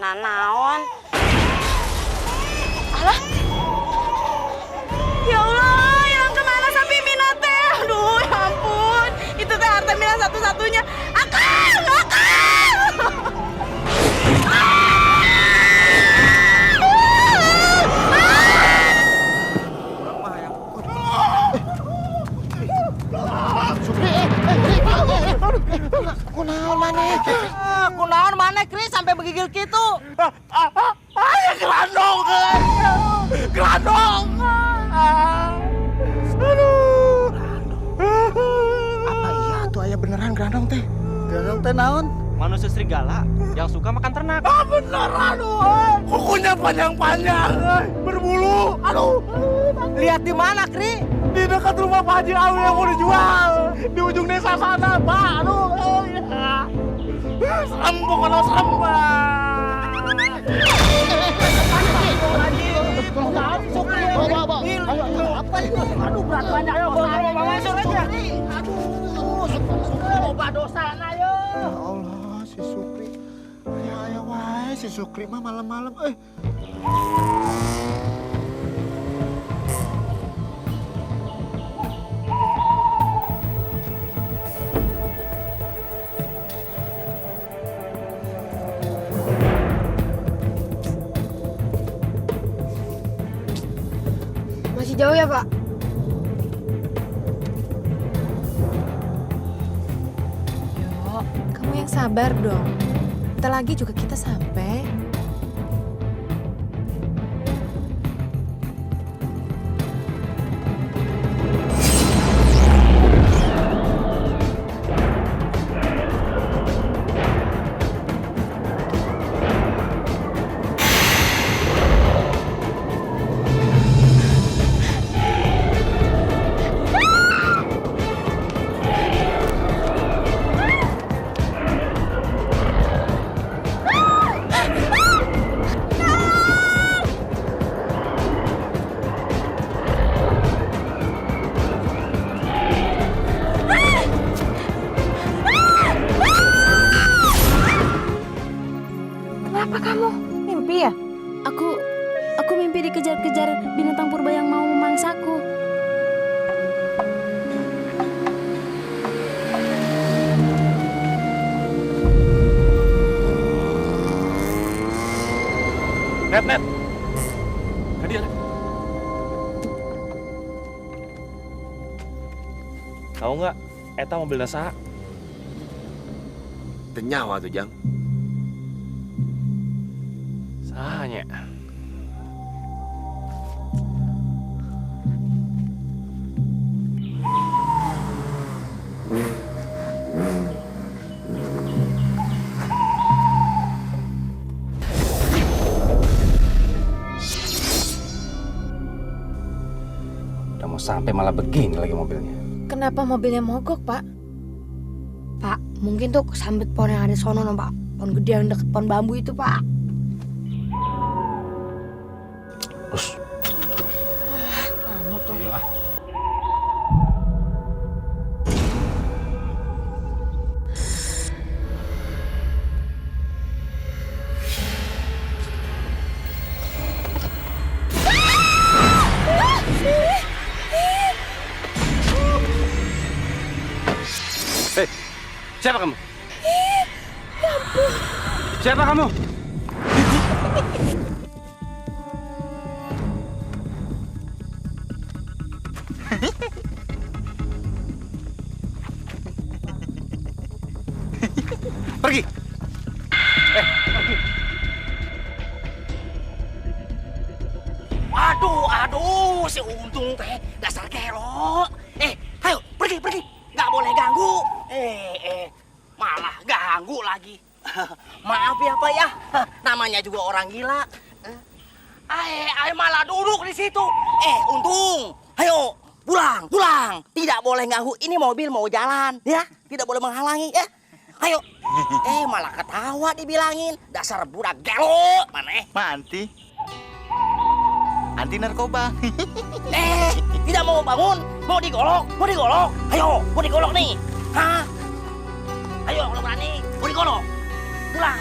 Nanaon? Alah. Ya Allah, yang kemana sampai Mina teh? Aduh, ya ampun. Itu teh harta Mina satu-satunya. Akang! Kunaon maneh Kris sampai begigil gitu? Ayah gelandong kan. Gelandong. Aduh. Apa iya tuh ayah beneran gelandong teh? Gelandong teh naon? Manusia serigala yang suka makan ternak. Ah bener, aduh. Kukunya panjang-panjang, berbulu. Aduh. Lihat di mana Kri? Di dekat rumah Pak Haji Awi yang mau dijual. Di ujung desa sana, Pak. Aduh. Serem pokoknya serem, Pak. Apa itu? Aduh berat banyak. Ayo bawa masuk aja. Aduh, loba dosana yo. Ya Allah, si Sukri. Ayah wae si Sukri mah malam-malam. Masih jauh ya, Pak? Yo, kamu yang sabar dong. Bentar lagi juga kita sampai. Kenapa kamu? Mimpi ya? Aku mimpi dikejar-kejar binatang purba yang mau memangsaku. Net. Hadiah. Tahu nggak? Eta mobil dasa. Tenyawa tuh, Jang. Sahanya. Udah mau sampai malah begini lagi mobilnya. Kenapa mobilnya mogok, Pak? Pak, mungkin tuh kesambet pohon yang ada sono, no, Pak. Pohon gede yang deket pohon bambu itu, Pak. Terus. Kamu tuh. Hei, siapa kamu? Siapa kamu? Pergi. Pergi. Aduh, si Untung teh dasar gelo. Ayo pergi. Nggak boleh ganggu. Malah ganggu lagi. Maaf ya Pak ya, namanya juga orang gila. Ayo malah duduk di situ. Untung, ayo pulang. Tidak boleh ganggu. Ini mobil mau jalan, ya. Tidak boleh menghalangi, ya. Ayo. Malah ketawa dibilangin. Dasar budak gelo. Mana? Anti narkoba. Tidak mau bangun. Mau digolok. Ayo, mau digolok nih. Hah? Ayo, kalau berani. Mau digolok. Pulang.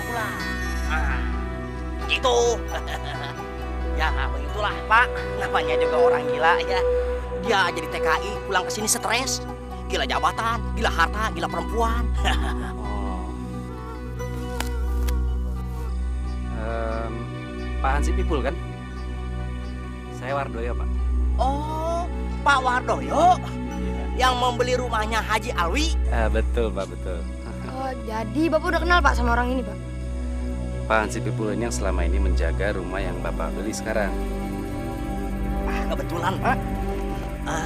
itu. Ya begitulah Pak, namanya juga orang gila ya. Dia jadi TKI pulang ke sini stres. Gila jabatan, gila harta, gila perempuan. Pak Hansip Ipul kan? Saya Wardoyo, Pak. Oh, Pak Wardoyo yang membeli rumahnya Haji Alwi. Betul, Pak, betul. Oh, jadi Bapak udah kenal Pak sama orang ini, Pak? Pak Hansip Ipul ini yang selama ini menjaga rumah yang Bapak beli sekarang. Kebetulan Pak,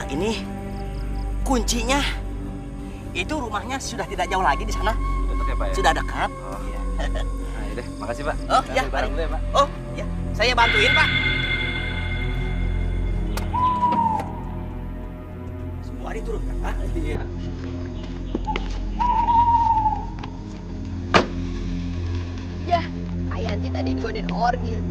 ini kuncinya. Itu rumahnya sudah tidak jauh lagi di sana. Dekat ya, Pak ya? Sudah dekat. Oh. Nah, yaudah, makasih, Pak. Oh, Saya ya, ambil barang mari. dulu ya, Pak. Oh, ya. Saya bantuin, Pak. Semua diturunkan, Pak. Iya. Ya, Ayanti tadi godain orgil.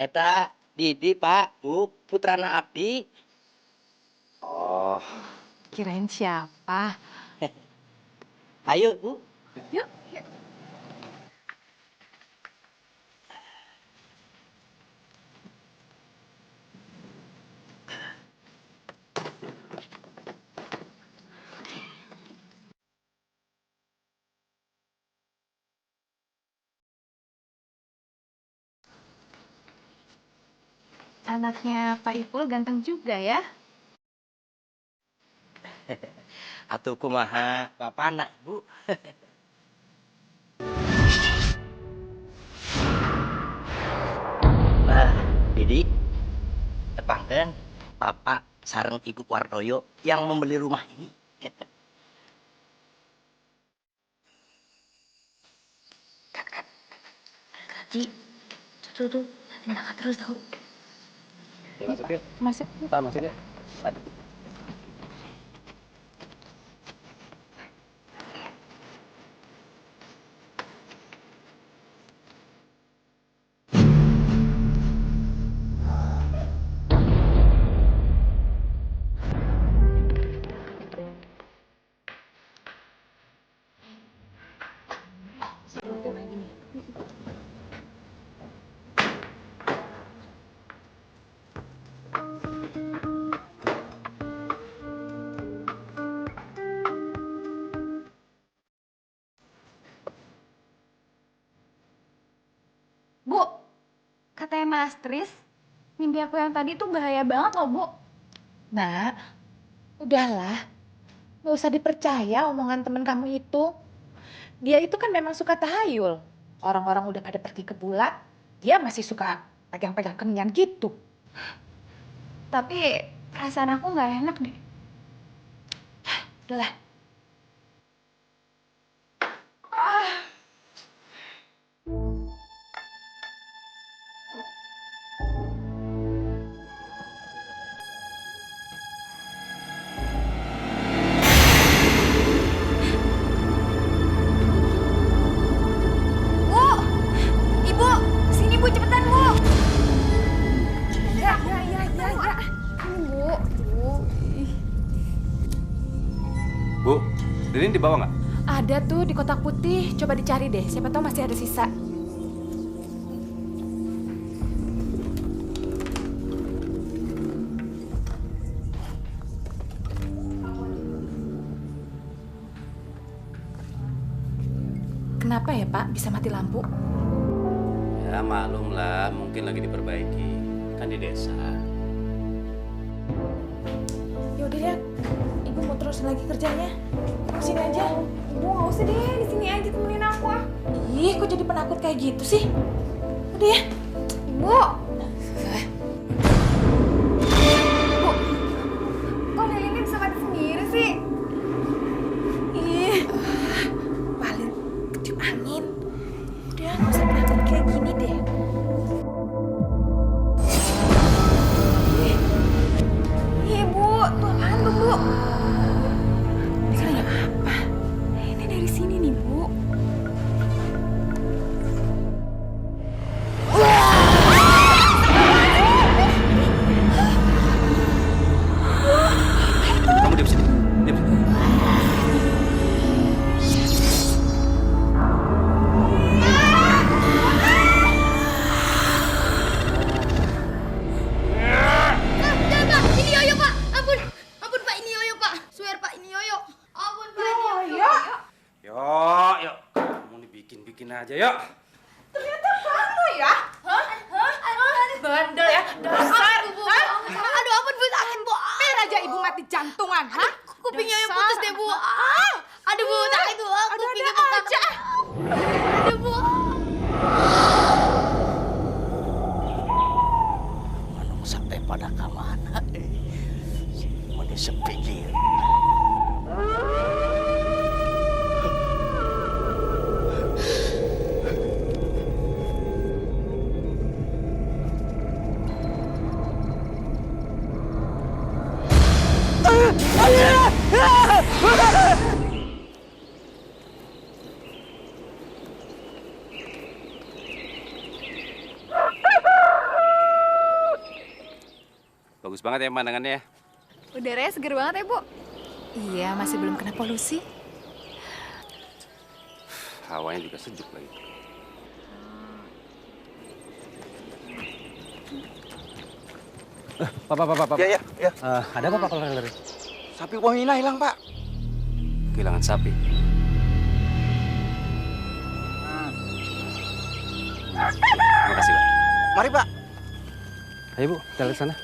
Eta Didi, Pak, Bu, putrana Abdi. Oh, Kirain siapa? Ayo, Bu. Yuk. Anaknya Pak Ipul ganteng juga ya. Atuh kumaha bapana, Bu. Nah, Didi, tepangkeun Bapak sareng Ibu Wardoyo yang membeli rumah ini. Ji, tuh, nanti terus tahu. ya masuk yuk. Masuk. Pak, masuk ya. Bu, katanya Mas Tris, mimpi aku yang tadi tuh bahaya banget loh, Bu. Nak, udahlah. Gak usah dipercaya omongan temen kamu itu. Dia itu kan memang suka tahayul. Orang-orang udah pada pergi ke bulan, dia masih suka pegang-pegang kenyan gitu. Tapi perasaan aku nggak enak deh. Udahlah. Bu, Ibu, sini Bu, cepetan Bu. Ya. Bu. Bu, Lilin dibawa nggak? Ada tuh di kotak putih. Coba dicari deh. Siapa tahu masih ada sisa. Kenapa ya Pak bisa mati lampu? Ya maklum lah, mungkin lagi diperbaiki. Kan di desa. Yaudah ya, Ibu mau terusin lagi kerjanya. Kamu sini aja. Ibu nggak usah deh, di sini aja temenin aku ah. Ih, kok jadi penakut kayak gitu sih? Udah ya. Ibu. Bu, kok Lilinnya bisa mati sendiri sih? Ih. aja, yuk. Kamu ya? Bandel ya? Dasar. Aduh, ampun Bu, sakit Bu. Biar aja ibu mati jantungan, hah? Kupingnya yang putus deh Bu. Aduh Bu, sakit Bu. Kupingnya Ada aja. Aduh Bu. Manung sampai pada kamana Mani sepi dia. Bagus banget ya pemandangannya ya. Udaranya seger banget ya, Bu. Iya, masih belum kena polusi. Hawanya juga sejuk lagi. Pak. Ya. Ada apa Pak kalau lari? Sapi Wamina hilang, Pak. Kehilangan sapi. Terima kasih, Pak. Mari, Pak. Ayo Bu, kita lihat sana.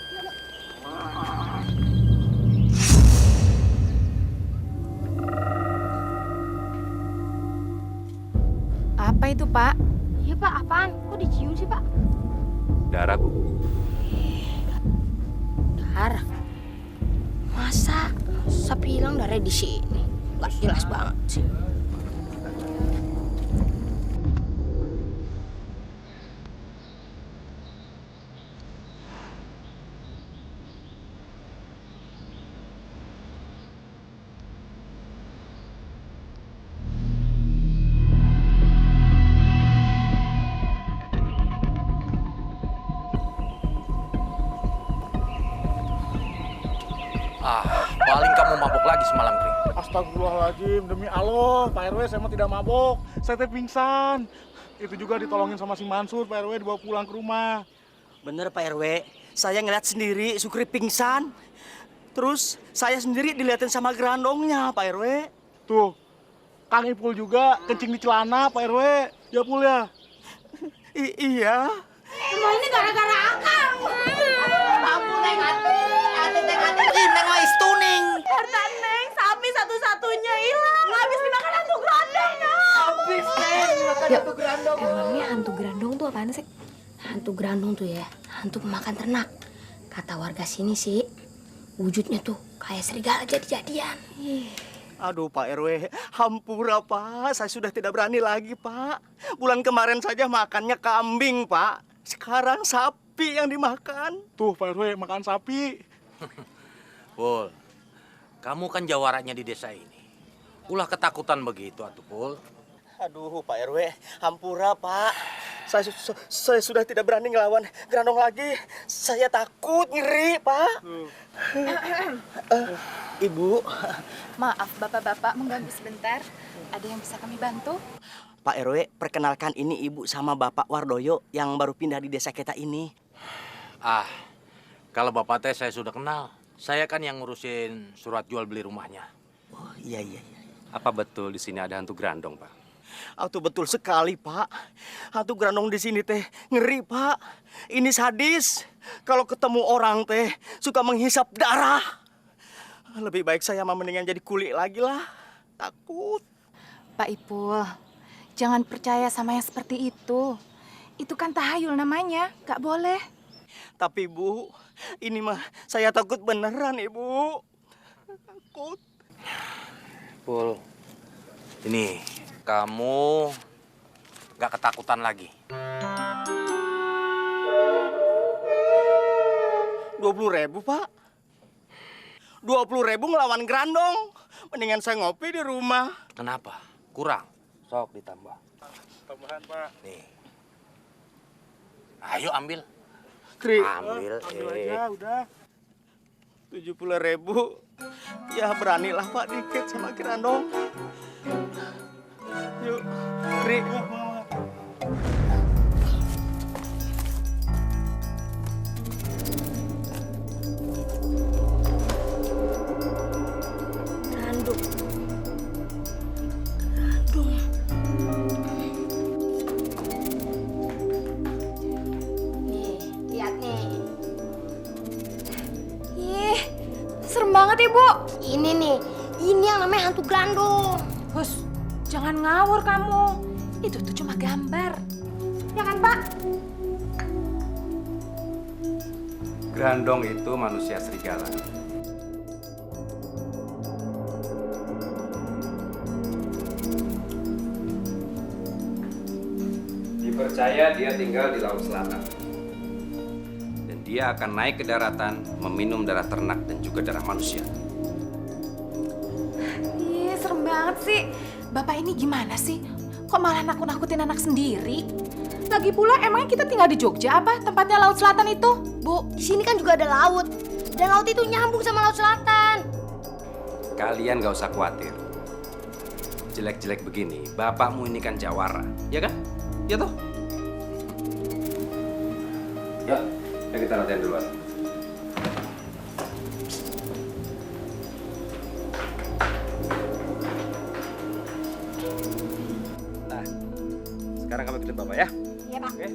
Apa itu, Pak? Iya Pak, apaan? Kok dicium sih Pak? Darah, Bu. Darah. Masa sapi hilang darah di sini? Gak jelas banget sih. Paling kamu mabuk lagi semalam, Kri. Astagfirullahaladzim, demi Allah, Pak RW saya mah tidak mabok. Saya teh pingsan. Itu juga ditolongin sama si Mansur, Pak RW dibawa pulang ke rumah. Bener Pak RW, saya ngeliat sendiri Sukri pingsan. Terus saya sendiri diliatin sama gerandongnya Pak RW. Tuh, Kang Ipul juga kencing di celana, Pak RW. Ya Pul ya. Iya. Semua ini gara-gara akang. Ampun Neng, Neng mah istuning. Karena Neng, sapi satu-satunya hilang. Habis dimakan hantu gerandong, Habis Neng, makan hantu gerandong. Emangnya hantu gerandong tuh apaan sih? Hantu gerandong tuh ya, hantu pemakan ternak. Kata warga sini sih, wujudnya tuh kayak serigala jadi-jadian. Aduh Pak RW, hampura Pak, saya sudah tidak berani lagi Pak. Bulan kemarin saja makannya kambing Pak, sekarang sapi yang dimakan. Tuh Pak RW makan sapi. Pul, kamu kan jawarannya di desa ini. Ulah ketakutan begitu, atuh Pul. Aduh Pak RW, hampura Pak. Saya sudah tidak berani ngelawan gerandong lagi. Saya takut, ngeri Pak. Ibu. Maaf, Bapak-bapak mengganggu sebentar. Ada yang bisa kami bantu? Pak RW, perkenalkan ini Ibu sama Bapak Wardoyo yang baru pindah di desa kita ini. Kalau Bapak teh saya sudah kenal. Saya kan yang ngurusin surat jual beli rumahnya. Oh iya. Apa betul di sini ada hantu gerandong, Pak? Itu betul sekali Pak. Hantu gerandong di sini teh ngeri Pak. Ini sadis. Kalau ketemu orang teh suka menghisap darah. Lebih baik saya mah mendingan jadi kuli lagi lah. Takut. Pak Ipul, jangan percaya sama yang seperti itu. Itu kan tahayul namanya, gak boleh. Tapi Bu, ini mah saya takut beneran Ibu. Takut. Pul, ini kamu gak ketakutan lagi. 20.000 Pak. 20.000 ngelawan gerandong. Mendingan saya ngopi di rumah. Kenapa? Kurang? Sok ditambah. Tambahan Pak. Nih. Ayo ambil. Kri. Ambil aja udah. 70.000. Ya beranilah Pak dikit sama gerandong. Yuk, Kri. Gerandong. serem banget ya, Bu. Ini nih, ini yang namanya hantu grandong. Hus, jangan ngawur kamu. Itu tuh cuma gambar. Ya kan, Pak? Grandong itu manusia serigala. Dipercaya dia tinggal di Laut Selatan. Dan dia akan naik ke daratan, meminum darah ternak dan juga darah manusia. Ih, serem banget sih. Bapak ini gimana sih? Kok malah nakut-nakutin anak sendiri? Lagi pula emangnya kita tinggal di Jogja apa? Tempatnya Laut Selatan itu? Bu, di sini kan juga ada laut. Dan laut itu nyambung sama Laut Selatan. Kalian gak usah khawatir. Jelek-jelek begini, bapakmu ini kan jawara, ya kan? Ya toh? Ya, kita latihan duluan. Nah, sekarang kamu ikutin bapak ya. Iya, Pak. Oke.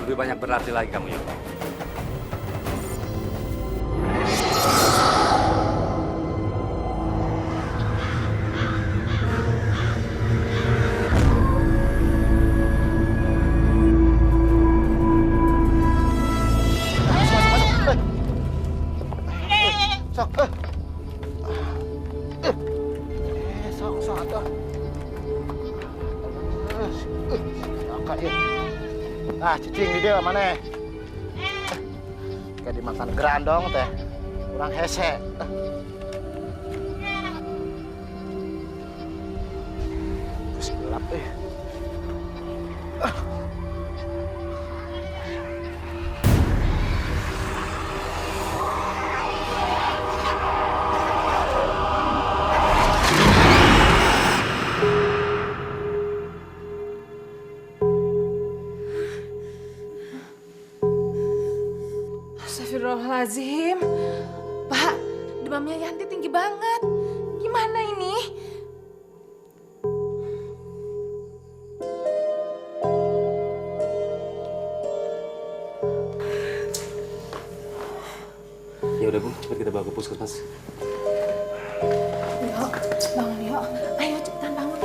Lebih banyak berlatih lagi kamu, Yoto. Nah, cicing di dia mana? Kayak dimakan grandong teh, kurang hese. Terus gelap . Astagfirullahaladzim. Pak, demamnya Yanti tinggi banget. Gimana ini? Ya udah Bu, cepat kita bawa ke puskesmas. Yuk, bangun yuk. Ayo cepetan bangun.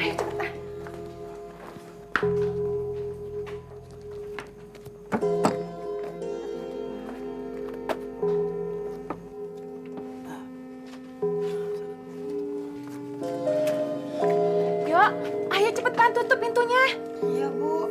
Ayo cepetan. Yuk, ayo cepetan tutup pintunya. Iya, Bu.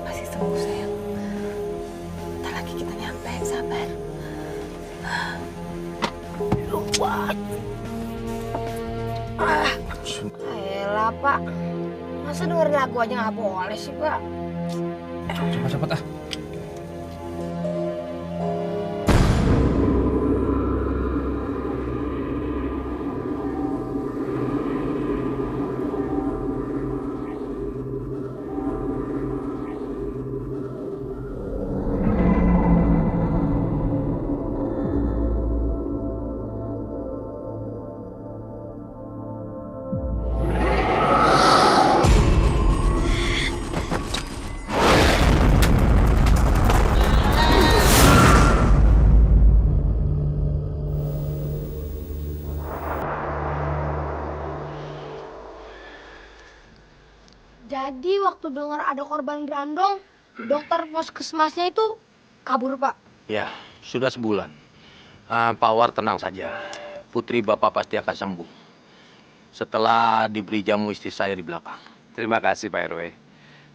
Masih sembuh sayang. Ntar lagi kita nyampe, sabar. Elah, Pak. Masa dengerin lagu aja nggak boleh sih, Pak? Cepet ah. Jadi waktu dengar ada korban gerandong, dokter puskesmasnya itu kabur, Pak. Ya, sudah sebulan. Pak War tenang saja. Putri Bapak pasti akan sembuh. Setelah diberi jamu istri saya di belakang. Terima kasih Pak RW.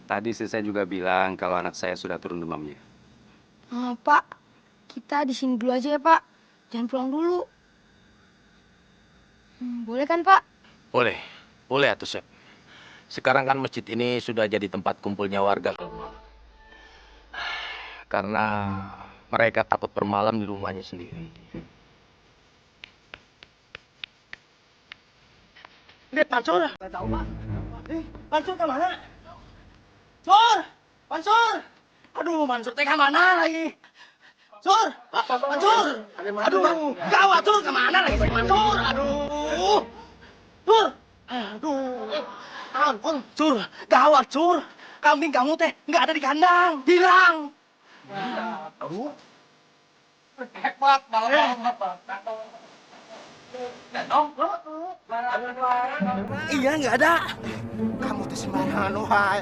Tadi istri saya juga bilang kalau anak saya sudah turun demamnya. Pak, kita di sini dulu aja ya, Pak. Jangan pulang dulu. Boleh kan, Pak? Boleh, boleh atuh Sep. Sekarang kan masjid ini sudah jadi tempat kumpulnya warga. Karena mereka takut bermalam di rumahnya sendiri. Lihat Pansur. Nggak tahu, Pak. Pansur ke mana? Sur! Pansur! Aduh, Mansur teh ke mana lagi? Sur! Mansur! Aduh, gawat Sur, ke mana lagi si Mansur? Aduh! Sur! Aduh! Ampun, Sur, gawat Sur. Kambing kamu teh nggak ada di kandang, hilang. Aduh. Hebat, malam Iya nggak ada. Kamu teh sembarangan wahai.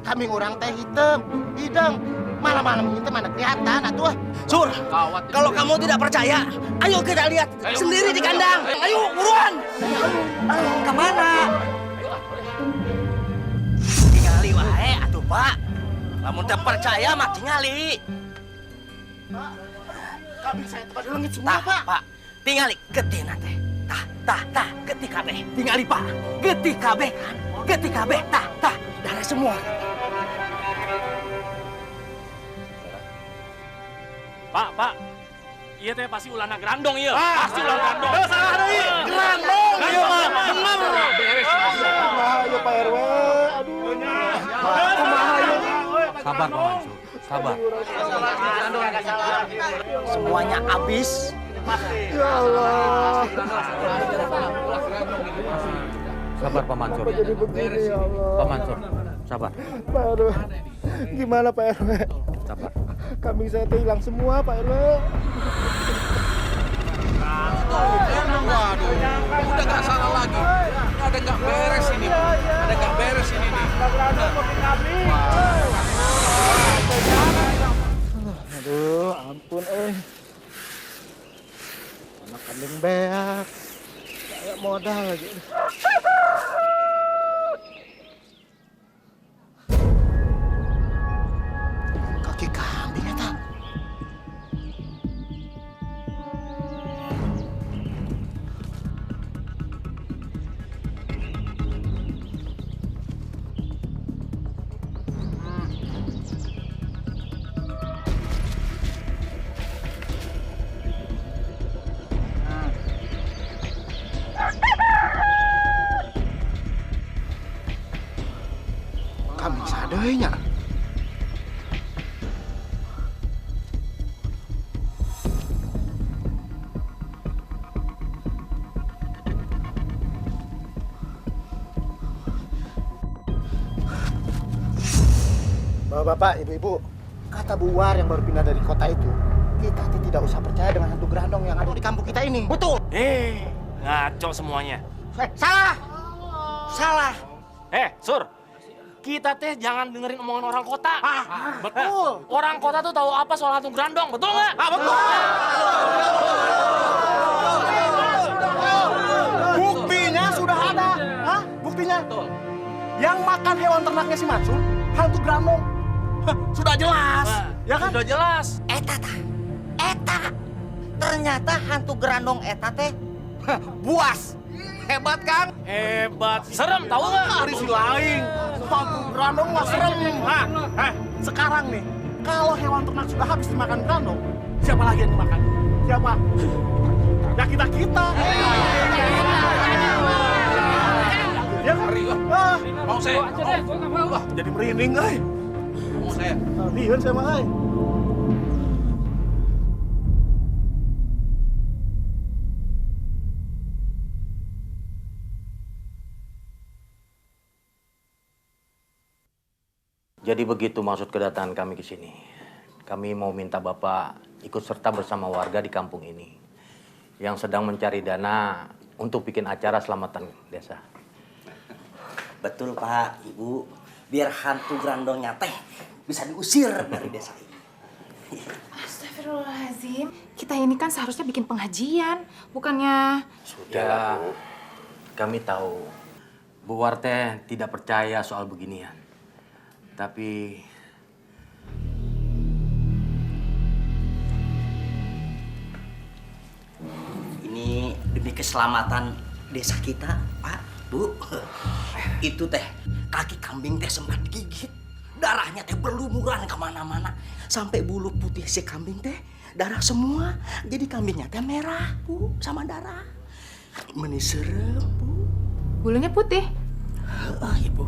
Kambing orang teh hitam, hidung. Malam-malam ini teh mana kelihatan atuh. Sur, kalau kamu tidak percaya, ayo kita lihat sendiri di kandang. Ayo, buruan. Kemana? Tingali wae, atuh Pak. Kamu tidak percaya, mak tingali. Kambing saya tempat lengit semua, Pak. Pak, tingali getih nanti. Tah, getih kabeh. Tingali Pak, getih kabeh. Getih kabeh, tah, darah semua. Pak. Iya teh pasti ulana gerandong iya. Pasti ulana gerandong. Salah deui. Gerandong. Iya, Pak. Benar. Ayo Pak RW. Aduh. Sabar Pak Mansur, sabar. Semuanya habis. Ya Allah. Sabar Pak Mansur. Jadi begini ya Allah. Pak Mansur, sabar. Pak RW. Gimana Pak RW? Sabar. Kambing saya tuh hilang semua Pak RW. Waduh, udah nggak salah lagi. Ada nggak beres ini, ada nggak beres ini nih. Aduh, ampun anak kambing beak. Kayak modal lagi. Kaki kambing eta. Kambing sadeunya. Bapak, ibu-ibu, kata Bu War yang baru pindah dari kota itu, kita tidak usah percaya dengan hantu gerandong yang ada di kampung kita ini. Betul. Ngaco semuanya. Salah. Sur. Kita teh jangan dengerin omongan orang kota. Betul. Orang kota tuh tahu apa soal hantu gerandong, betul nggak? Betul. Buktinya sudah ada. Buktinya. Yang makan hewan ternaknya si Mansur, hantu gerandong. Sudah jelas. Ya kan? Sudah jelas. Eta. Ternyata hantu gerandong eta teh buas. Hebat kan? Hebat. Serem tahu nggak? Hari si lain. Hantu gerandong mah serem. Sekarang nih, kalau hewan ternak sudah habis dimakan gerandong, siapa lagi yang dimakan? Siapa? Ya kita. Ya kan? Mau saya? Jadi merinding, Mau saya? Lihat saya mah, Jadi begitu maksud kedatangan kami ke sini. Kami mau minta Bapak ikut serta bersama warga di kampung ini yang sedang mencari dana untuk bikin acara selamatan desa. Betul Pak, Ibu. Biar hantu grandongnya teh bisa diusir dari desa ini. Astagfirullahaladzim. Kita ini kan seharusnya bikin pengajian, bukannya... Sudah, kami tahu Bu Warte tidak percaya soal beginian. Tapi ini demi keselamatan desa kita, Pak, Bu. Itu teh kaki kambing teh sempat digigit. Darahnya teh berlumuran kemana-mana. Sampai bulu putih si kambing teh darah semua. Jadi kambingnya teh merah, Bu, sama darah. Meni serem, Bu. Bulunya putih? Ibu.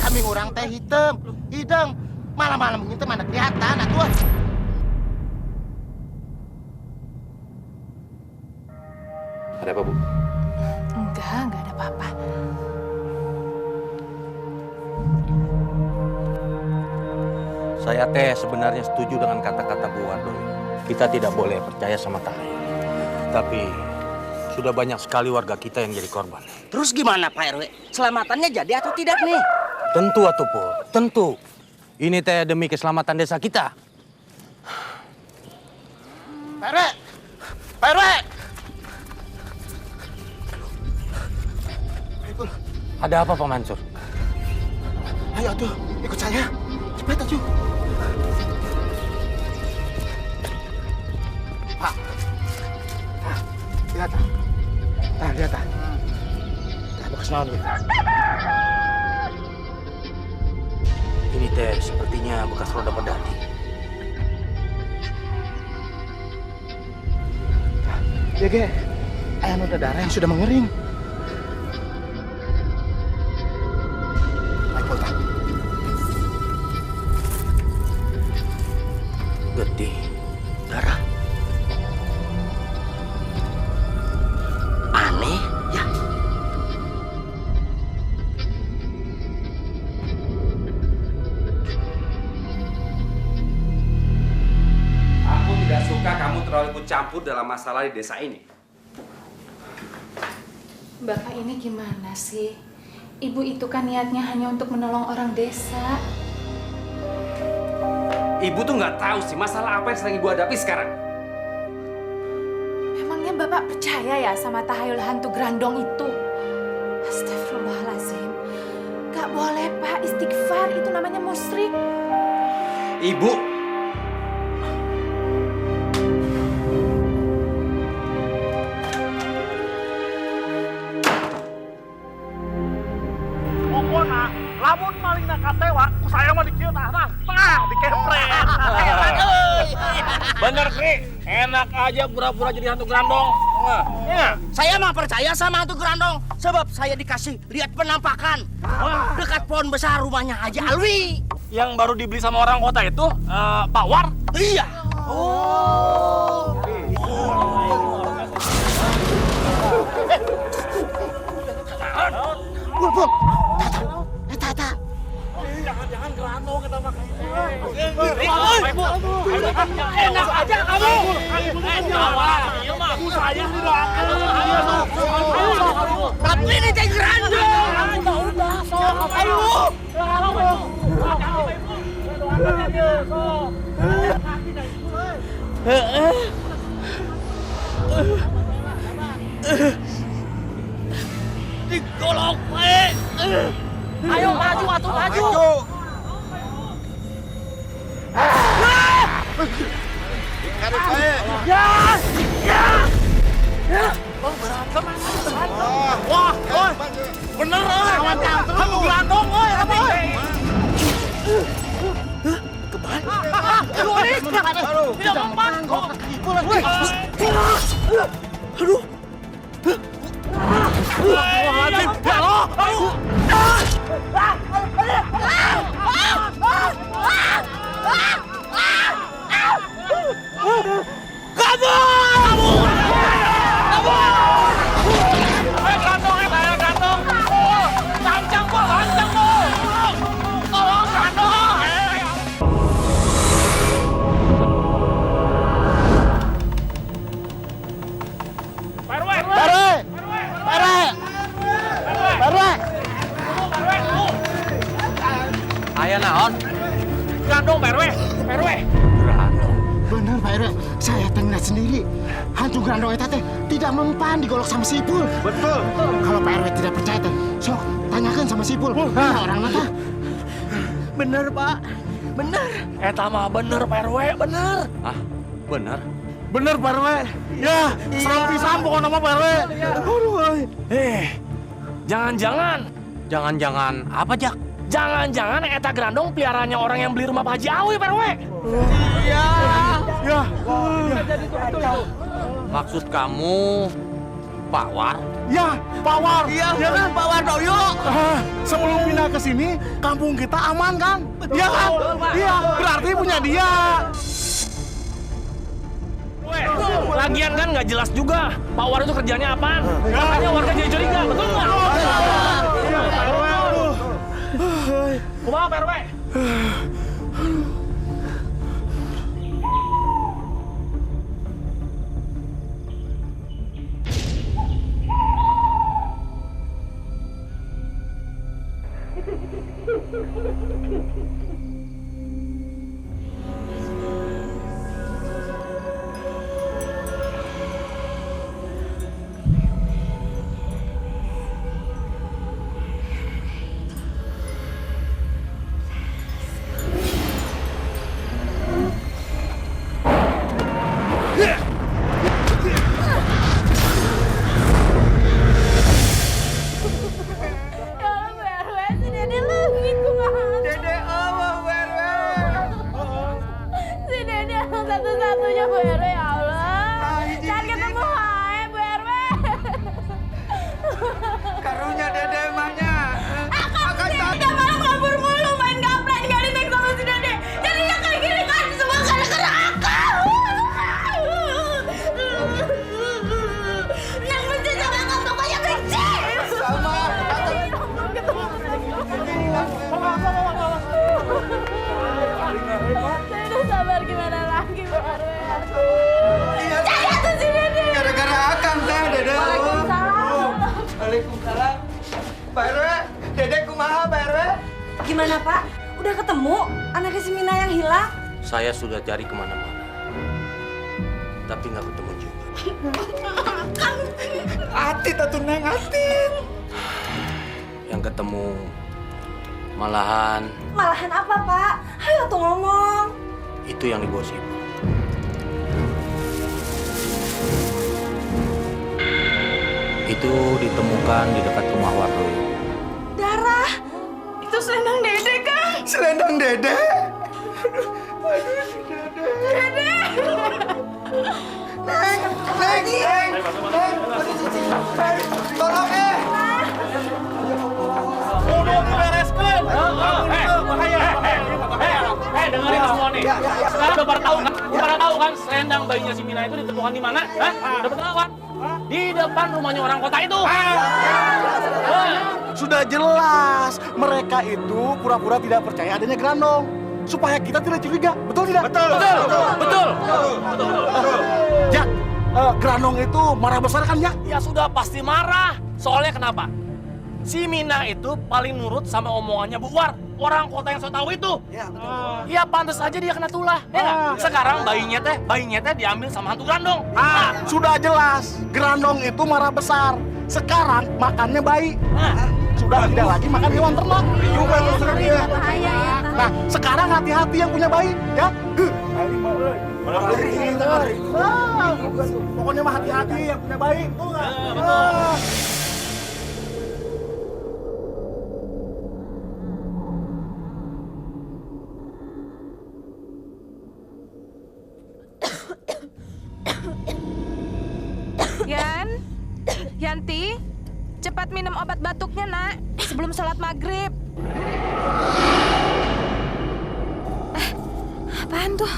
Kambing orang teh hitam, hidung. Malam-malam ini teh mana kelihatan atuh. Ada apa, Bu? Enggak ada apa-apa. saya teh sebenarnya setuju dengan kata-kata Bu Wardoyo. Kita tidak boleh percaya sama tahayul. Tapi sudah banyak sekali warga kita yang jadi korban. Terus gimana Pak RW? Selamatannya jadi atau tidak nih? Tentu atuh Pur, tentu. Ini teh demi keselamatan desa kita. Pak RW! Pak RW! Ada apa Pak Mansur? Ayo tuh, ikut saya. Cepat atuh. Pak. Lihat. Lihat. Bekas naon gitu. Ini teh sepertinya bekas roda pedati. Ya, Ge. Aya noda darah yang sudah mengering. Getih, darah. Aneh ya. Aku tidak suka kamu terlalu ikut campur dalam masalah di desa ini. Bapak ini gimana sih? Ibu itu kan niatnya hanya untuk menolong orang desa. Ibu tuh nggak tahu sih masalah apa yang sedang ibu hadapi sekarang. Emangnya Bapak percaya ya sama tahayul hantu grandong itu? Astagfirullahaladzim. Gak boleh Pak, istighfar itu namanya musyrik. Ibu, Pokoknya, lamun malingna katewa, saya mah dikieu tah dikepret. Bener, Kri. Enak aja pura-pura jadi hantu grandong. Saya mah percaya sama hantu grandong sebab saya dikasih lihat penampakan dekat pohon besar rumahnya Haji Alwi. Yang baru dibeli sama orang kota itu, Pak War. Iya. Bun. Tata. Jangan grandong kita makan. Enak aja kamu. Saya tidak Tapi ini teh grandong. Udah, sok. Ayo. Digolok we. Ayo maju atuh maju. Wah, oi. Bener oi. Kamu grandong oi, apa oi? Aya naon? Grandong Pak RW. Pak RW. Grandong. Bener Pak RW, saya ngeliat sendiri. Hantu Grandong eta teh tidak mempan digolok sama Sipul. Betul. Kalau Pak RW tidak percaya teh, sok tanyakan sama Sipul. Nah, orang nata. Bener Pak. Bener. Eta mah bener Pak RW, bener. Ah, bener? Bener Pak RW. Ya, serem pisan pokoknya nama Pak RW. Aduh. Jangan-jangan. Jangan-jangan apa, Jak? Jangan-jangan Eta Grandong peliharanya orang yang beli rumah Pak Haji Awi, Pak RW. Ya. Maksud kamu Pak War? Ya, Pak War. Iya kan, Pak War Doyo. Sebelum pindah ke sini, kampung kita aman kan? Iya kan? Iya, berarti punya dia. Lagian kan nggak jelas juga Pak War itu kerjanya apaan. Makanya warga jadi curiga, betul nggak? Iya, Pak RW. Kumaha Pak RW? Satu-satunya Bu RW ya Allah. Jangan ketemu hai Bu RW. Karunya Dede emangnya. Dia malam kabur mulu main gaplek nggak di next sama si Dede. Jadinya kayak gini kan semua gara-gara akal. Yang benci sama akal pokoknya benci. Sama. Saya udah sabar gimana lagi Bu RW. Jangan tuh si Dede. Gara-gara Akang teh Dede. Waalaikumsalam. Waalaikumsalam. Pak RW, Dede kumaha Pak RW? Gimana Pak? Udah ketemu anaknya si Mina yang hilang? Saya sudah cari kemana-mana. Tapi nggak ketemu juga. Ati tatu neng ati. Yang ketemu malahan Malahan apa Pak? Ayo tuh ngomong. itu yang digosip. Itu ditemukan di dekat rumah Wardoyo. Darah. Itu selendang Dede kan? Selendang Dede. Dede. Neng. Tolong Udah bereskan. dengerin semua nih. Sekarang udah pada tahu kan selendang bayinya si Mina itu ditemukan di mana? Hah? Udah pada tahu kan? Di depan rumahnya orang kota itu. Sudah jelas, mereka itu pura-pura tidak percaya adanya Grandong. Supaya kita tidak curiga, betul tidak? Betul. Jak, Grandong itu marah besar kan ya? Ya sudah pasti marah. Soalnya kenapa? Si Mina itu paling nurut sama omongannya Bu War, orang kota yang so tahu itu. Iya, betul. Iya, pantas aja dia kena tulah. Ya nggak? Sekarang bayinya teh diambil sama hantu Grandong. Sudah jelas, Grandong itu marah besar. Sekarang makannya bayi. Sudah tidak lagi makan hewan ternak. Nah, sekarang hati-hati yang punya bayi, ya. Pokoknya mah hati-hati yang punya bayi, betul nggak? Yanti, cepat minum obat batuknya, Nak, sebelum sholat maghrib. Apaan tuh?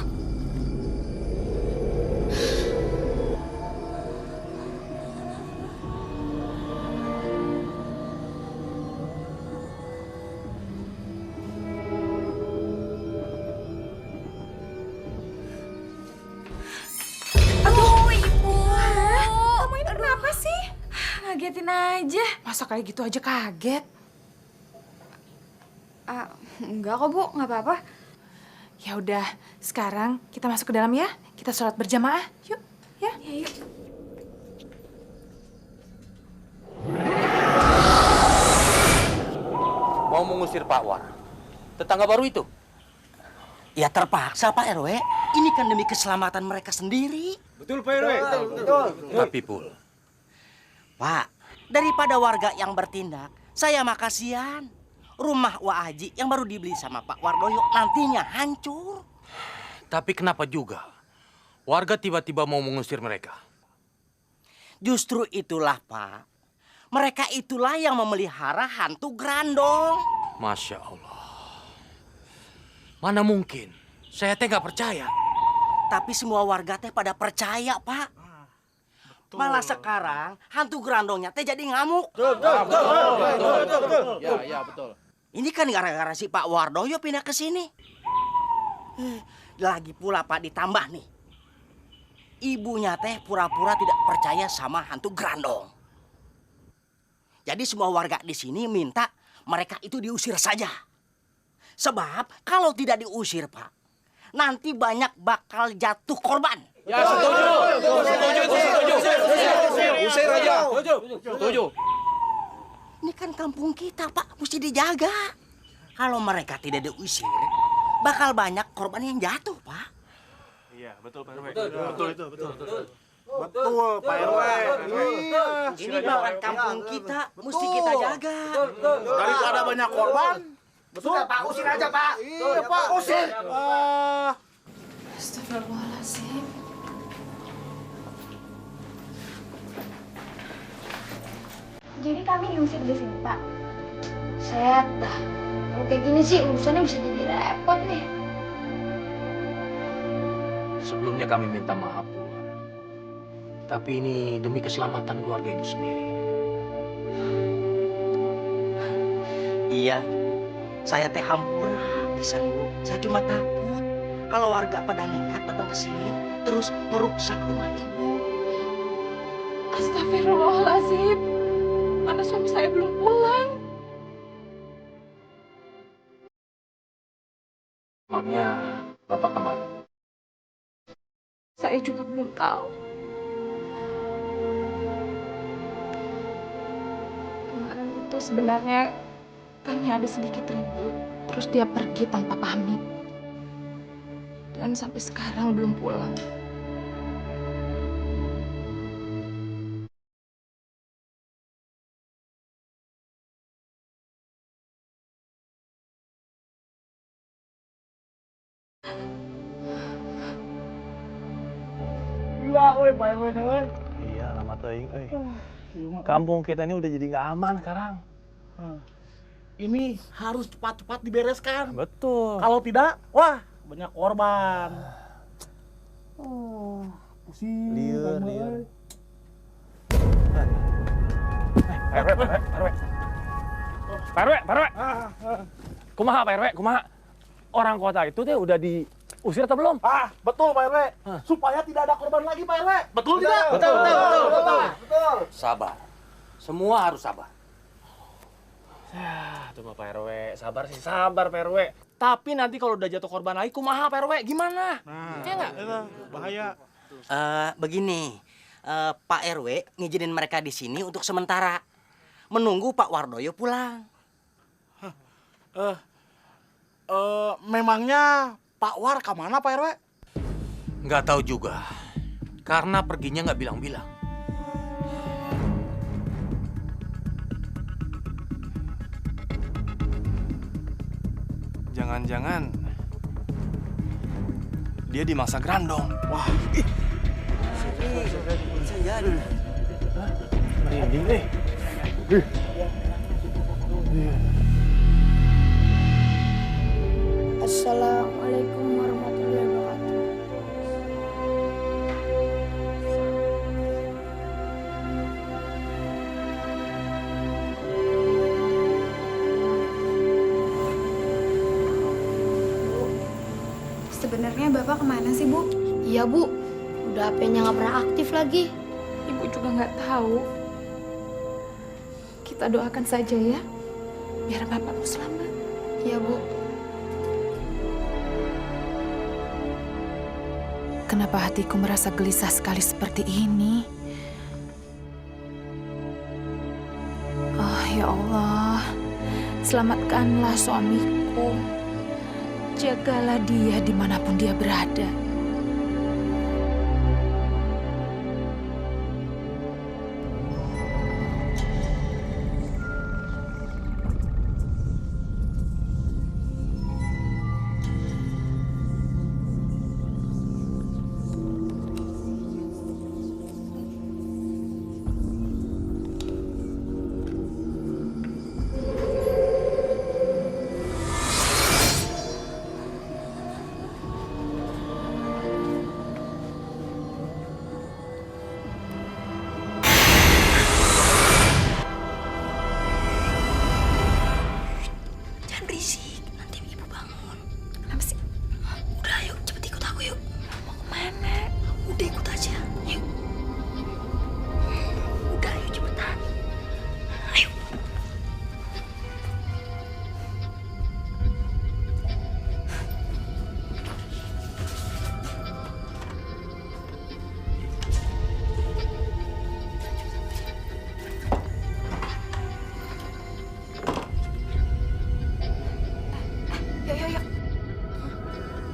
Aduh, Ibu. Kamu ini kenapa sih? Ngagetin aja. Masa kayak gitu aja kaget? Enggak kok Bu, nggak apa-apa. Ya udah, sekarang kita masuk ke dalam ya. Kita sholat berjamaah. Yuk, ya. Ya, yuk. Mau mengusir Pak War. Tetangga baru itu. Ya terpaksa Pak RW. Ini kan demi keselamatan mereka sendiri. Betul Pak RW. Betul. Tapi Pul, Pak, daripada warga yang bertindak, saya mah kasihan. Rumah Wak Haji yang baru dibeli sama Pak Wardoyo nantinya hancur. tapi kenapa juga warga tiba-tiba mau mengusir mereka? Justru itulah Pak. Mereka itulah yang memelihara hantu Grandong. Masya Allah. Mana mungkin? Saya teh nggak percaya. Tapi semua warga teh pada percaya Pak. Malah sekarang hantu Grandongnya teh jadi ngamuk. Betul. Ya, betul. Ini kan gara-gara si Pak Wardoyo pindah ke sini. Lagi pula Pak ditambah nih. Ibunya teh pura-pura tidak percaya sama hantu Grandong. Jadi semua warga di sini minta mereka itu diusir saja. Sebab kalau tidak diusir Pak, nanti banyak bakal jatuh korban. Ya, setuju. Usir aja. Setuju. Ini kan kampung kita, Pak. Mesti dijaga. Kalau mereka tidak diusir, bakal banyak korban yang jatuh, Pak. Iya, betul Pak RW. Betul. Betul, Pak RW. Ini bahkan kampung kita, mesti kita jaga. Daripada banyak korban. Betul, Pak. Usir aja, Pak. Iya, Pak. Usir. Astagfirullahaladzim. Jadi kami diusir di sini, Pak. Set dah. Kalau kayak gini sih urusannya bisa jadi repot nih. Sebelumnya kami minta maaf, Bu. Tapi ini demi keselamatan keluarga itu sendiri. Iya, saya teh hampura pisan, Bu. Saya cuma takut kalau warga pada nekat datang ke sini terus merusak rumah Ibu. Astagfirullahaladzim. Mana suami saya belum pulang. Emangnya Bapak kemana? Saya juga belum tahu. Kemarin itu sebenarnya kami ada sedikit ribut. Terus dia pergi tanpa pamit. Dan sampai sekarang belum pulang. Iya, lama teuing euy. Kampung kita ini udah jadi nggak aman sekarang. Ini harus cepat-cepat dibereskan. Betul. Kalau tidak, wah, banyak korban. Pusing. Liur. Pak RW. Kumaha Pak RW, kumaha? Orang kota itu teh udah diusir atau belum? Betul Pak RW. Supaya tidak ada korban lagi Pak RW. Betul tidak? Betul. Sabar. Semua harus sabar. Tuh Pak RW, sabar Pak RW. Tapi nanti kalau udah jatuh korban lagi, kumaha Pak RW? Gimana? Iya nggak? Bahaya. Begini, Pak RW ngizinin mereka di sini untuk sementara menunggu Pak Wardoyo pulang. Memangnya Pak War kemana Pak RW? Nggak tahu juga. Karena perginya nggak bilang-bilang. Jangan-jangan dia di masa Grandong. Wah, Bisa jadi. merinding nih. Assalamualaikum warahmatullahi wabarakatuh. Sebenarnya Bapak kemana sih, Bu? Iya Bu, udah HP-nya nggak pernah aktif lagi. Ibu juga nggak tahu. Kita doakan saja ya. Biar bapakmu selamat. Iya, Bu. Kenapa hatiku merasa gelisah sekali seperti ini? Oh, ya Allah. Selamatkanlah suamiku. Jagalah dia dimanapun dia berada.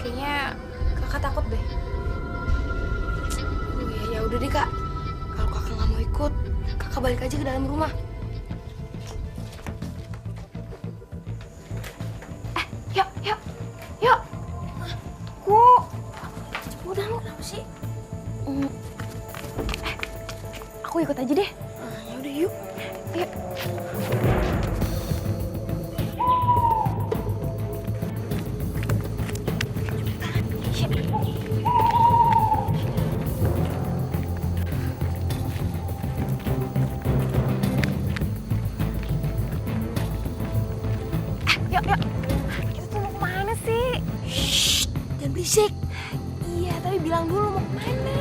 Kayaknya kakak takut deh. Ya udah deh kak. Kalau kakak nggak mau ikut, kakak balik aja ke dalam rumah. Yuk, yuk, yuk. Udah lu kenapa sih? Aku ikut aja deh. Ya udah yuk. Yuk. Yuk, yuk. Kita tuh mau kemana sih? Shh, jangan berisik. Iya, tapi bilang dulu mau kemana.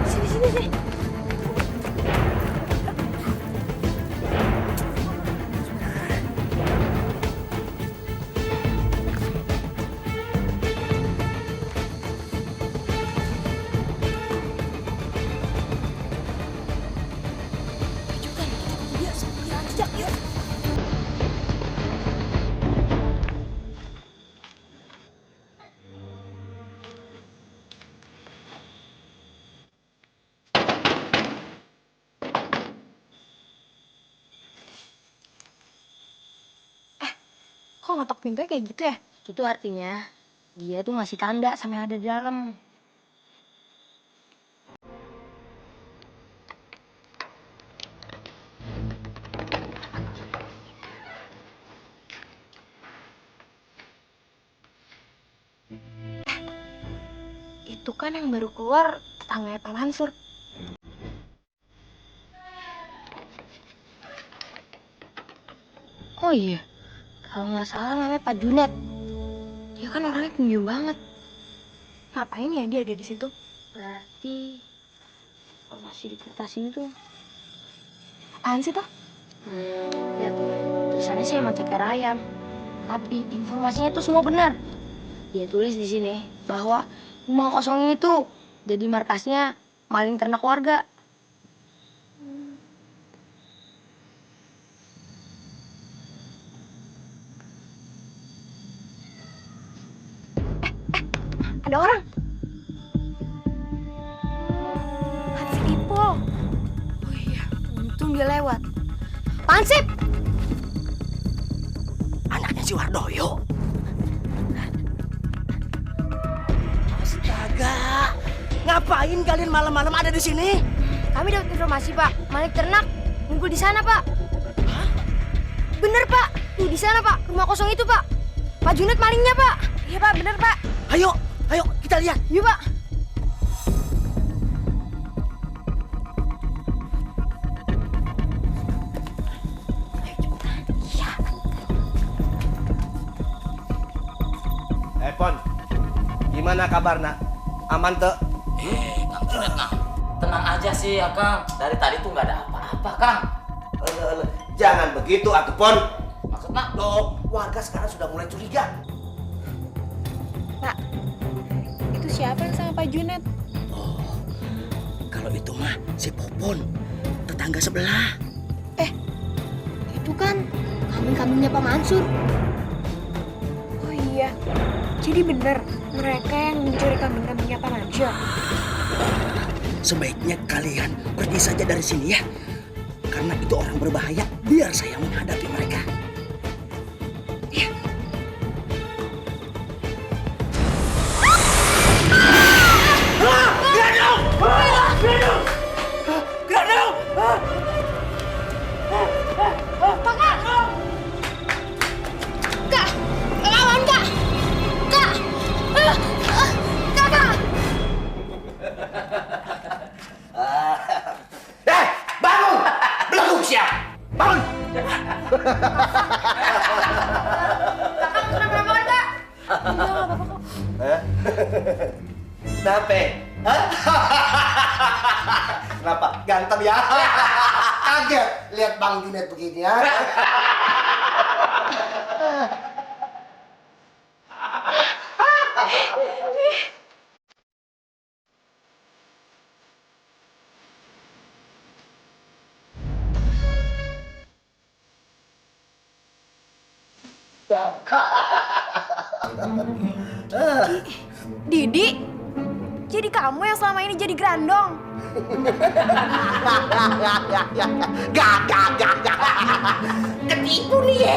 Sini, sini, sini. Kok ngetok pintunya kayak gitu ya? Itu tuh artinya dia tuh ngasih tanda sama yang ada di dalam. Itu kan yang baru keluar tetangganya Pak Mansur. Oh iya, kalau nggak salah namanya Pak Junet. Dia kan orangnya pendiam banget. Ngapain ya dia ada di situ? Berarti masih di kertas ini tuh. Apaan sih tuh? Lihat, tulisannya sih emang ceker ayam. Tapi informasinya itu semua benar. Dia tulis di sini bahwa rumah kosong ini tuh jadi markasnya maling ternak warga. Ada orang. Hansip Ipul. Oh iya, untung dia lewat. Hansip! Anaknya si Wardoyo. Astaga, ngapain kalian malam-malam ada di sini? Kami dapat informasi, Pak. Maling ternak ngumpul di sana, Pak. Hah? Bener, Pak. Tuh di sana, Pak. Rumah kosong itu, Pak. Pak Junet malingnya, Pak. Iya, Pak. Bener, Pak. Ayo, ayo kita lihat. Yuk, Pak. Pon, gimana kabarna? Aman tuh? Kang Junet nah. Tenang aja sih ya Kang. Dari tadi tuh nggak ada apa-apa Kang. Jangan begitu Atupon. Maksud nak dong, warga sekarang sudah mulai curiga. Pak, itu siapa yang sama Pak Junet? Oh, kalau itu mah si Popon, tetangga sebelah. Itu kan kambing-kambingnya Pak Mansur. Oh iya, jadi benar mereka yang mencuri kambing-kambingnya Pak Mansur. Sebaiknya kalian pergi saja dari sini ya. Karena itu orang berbahaya, biar saya menghadapi mereka. Ya. Grandong! Grandong! Grandong! Kak! Lawan Kak! Kak! Kakak! Bangun! Belakang siap! Bangun! Kakak kenapa banget Kak? Kenapa? Kenapa? Ganteng ya? Kaget lihat Bang Junet begini ya. Didi, jadi kamu yang selama ini jadi grandong? Gak. Ketipu nih ya.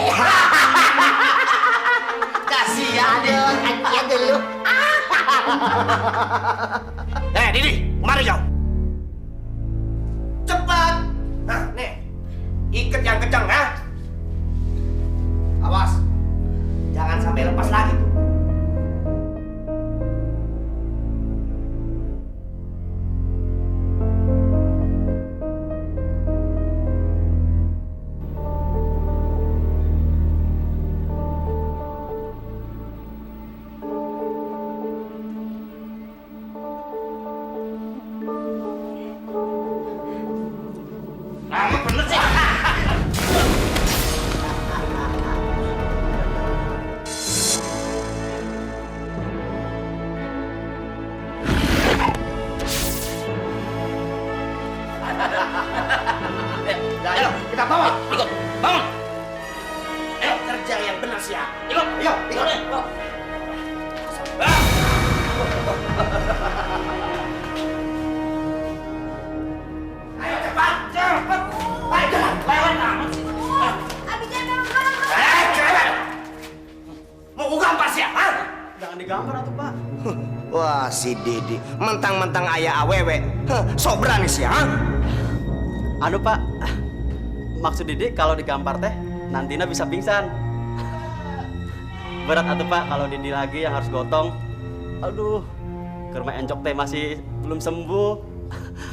Kasihan dulu. Didi, kemari kau? Cepat. Nah, nih. Ikat yang kencang, ha? Awas. Jangan sampai lepas lagi. Bener sih. Ayo, kita bawa. Ikut, bangun. Ayo, kerja yang benar sih ya. Ikut, ikut. Ayo cepat. Ayo jalan, lewat amat sih. Abi jangan dorong. Cewek. Mau ku gampar sih ya? Jangan digambar atuh Pak. Wah, si Didi. Mentang-mentang ayah awewe. Sok berani sih ya? Anu Pak, maksud Didi kalau digampar teh nantinya bisa pingsan. Berat atuh Pak kalau Didi lagi yang harus gotong. Aduh, kerma encok teh masih belum sembuh.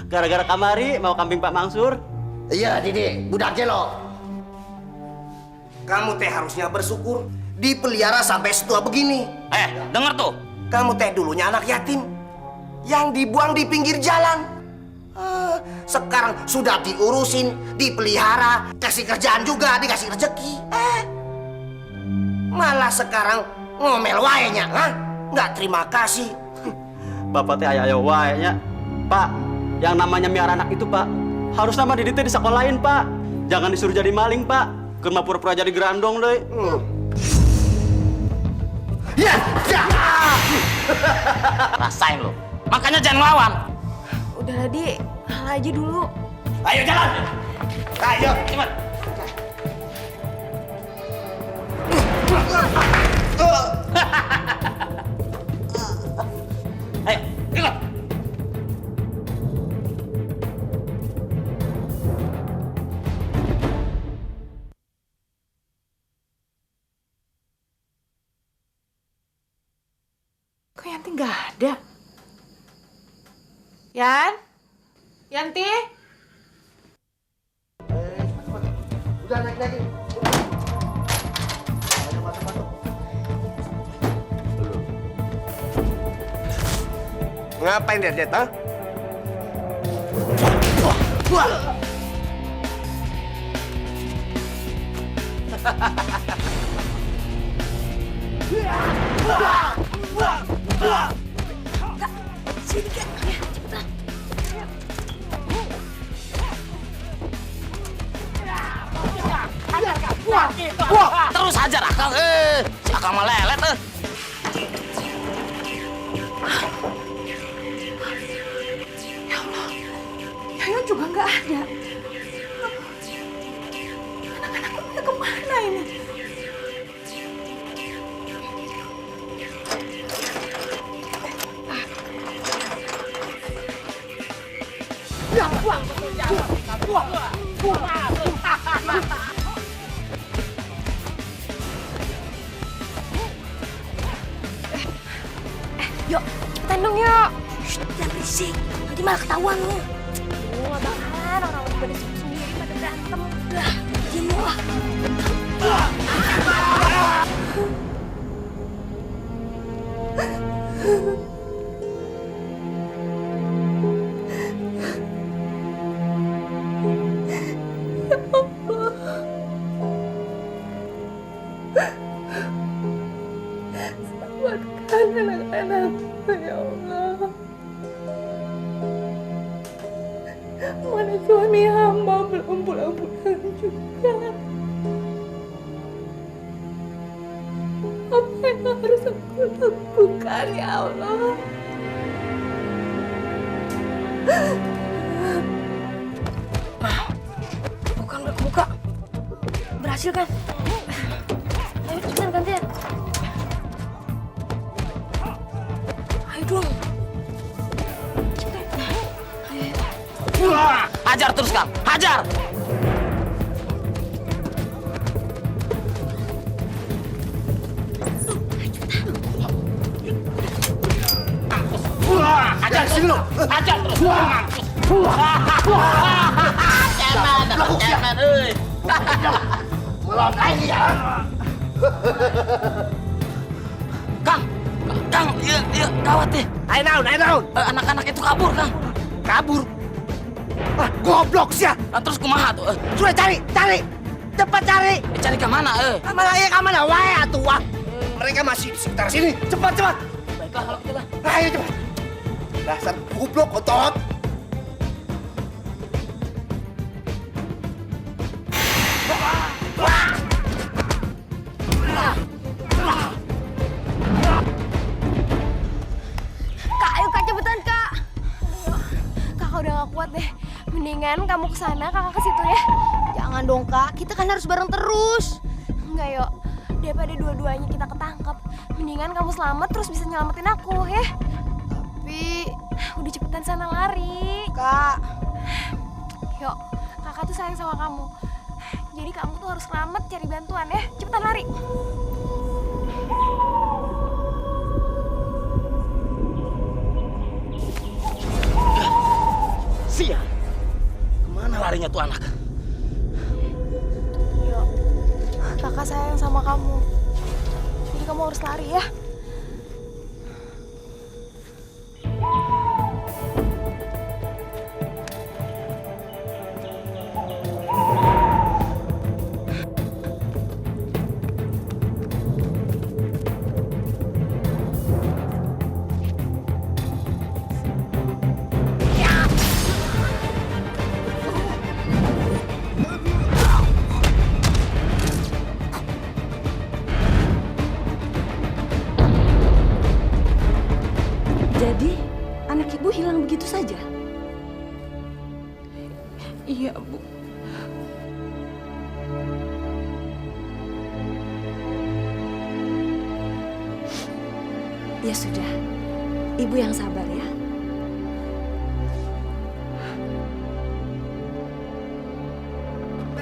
Gara-gara kamari mau kambing Pak Mansur. Iya, Didi, budaknya lo. Kamu teh harusnya bersyukur dipelihara sampai setua begini. Dengar tuh. Kamu teh dulunya anak yatim yang dibuang di pinggir jalan. Sekarang sudah diurusin, dipelihara, kasih kerjaan juga, dikasih rezeki. Malah sekarang ngomel waenya, nggak terima kasih. Bapak teh aya wae nya. Pak, yang namanya miara anak itu Pak, harus nama Didi teh disekolahin Pak. Jangan disuruh jadi maling Pak. Keur mah pura-pura jadi grandong deh. Ya. Rasain lo. Makanya jangan lawan. Udahlah Di, kalah aja dulu. Ayo jalan. Ayo, cepat. Ayo, ikut. Kok Yanti nggak ada? Yan? Yanti? Udah naik lagi. Ngapain dia, ha? Wah! Sini kan, ya cepetan. Wah, terus hajar Akang. Si Akang mah lelet. Ya Allah, Yayan juga nggak ada. Anak-anakku pada kemana ini? Yuk, cepetan dong yuk. Shh, jangan berisik. Nanti malah ketahuan lu. Nggak bakalan, orang-orang pada sendiri pada berantem. Udah, diam lu lah. Selamatkan anak-anakku, ya Allah. Mana suami hamba belum pulang-pulang juga. Apa yang harus aku lakukan, ya Allah? Bukan buka. Berhasil kan? Ayo cepetan gantian. Ayo dong. Cepetan. Ayo. Hajar terus Kang, hajar. Hajar sini lo, hajar terus. Cemen, euy. Melakai ya. Kang, iya, gawat deh. Ayo naon. Anak-anak itu kabur, Kang. Kabur. Ah, goblok sih. Terus kumaha tuh? Sudah cari. Cepat cari. Cari ke mana, Ke mana wae atuh wah. Mereka masih di sekitar sini. Cepat. Baiklah kalau gitu lah. Ayo cepat. Dasar goblok otot. Kak, ayo Kak, cepetan Kak. Kakak udah gak kuat deh. Mendingan kamu ke sana, Kakak ke situ ya. Jangan dong Kak, kita kan harus bareng terus. Enggak yuk, daripada dua-duanya kita ketangkep, mendingan kamu selamat terus bisa nyelamatin aku ya. Tapi udah cepetan sana lari. Kak. Yuk, Kakak tuh sayang sama kamu. Jadi kamu tuh harus selamat cari bantuan ya. Cepetan lari. Sial. Kemana larinya tuh anak? Yuk, Kakak sayang sama kamu. Jadi kamu harus lari ya. Jadi, anak ibu hilang begitu saja? Iya, Bu. Ya sudah, ibu yang sabar ya.